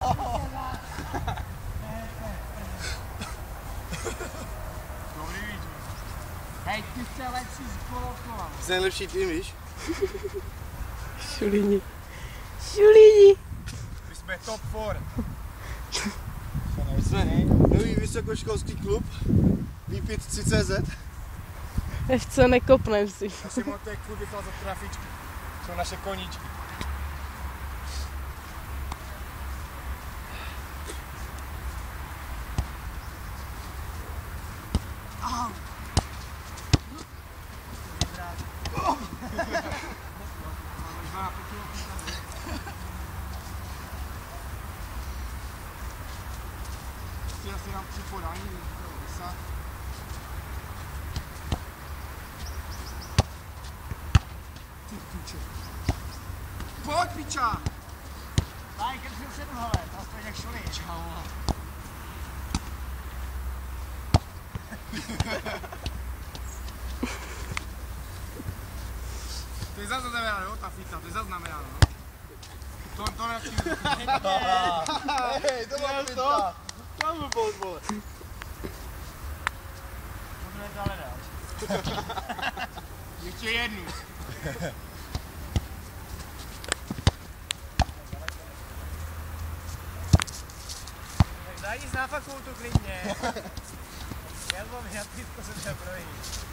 Dobrý víc. Hej, ty jsi lepší z kolokola. Jsi nejlepší tým, víš? Šulíni. Šulíni. My jsme top 4. Jsme nový vysokoškolský klub Výpit3CZ. FC nekopnem si. Asi motek furt vycházet trafičky. Jsou naše koníčky. Asi nám 3 podání, vysa. Ty piče. Pojď, piča! Daj, keď si už jednu hele, aspoň jak šulí. Čau. To je zaznamenáno, jo, ta fita, to je zaznamenáno, no. To radši... Hej, to byla fita. To byl bod, vole. Můžeme to ale dát. Ještě jednu. Tak daj jít na fakultu klidně. Já mám žádný způsob, že projít.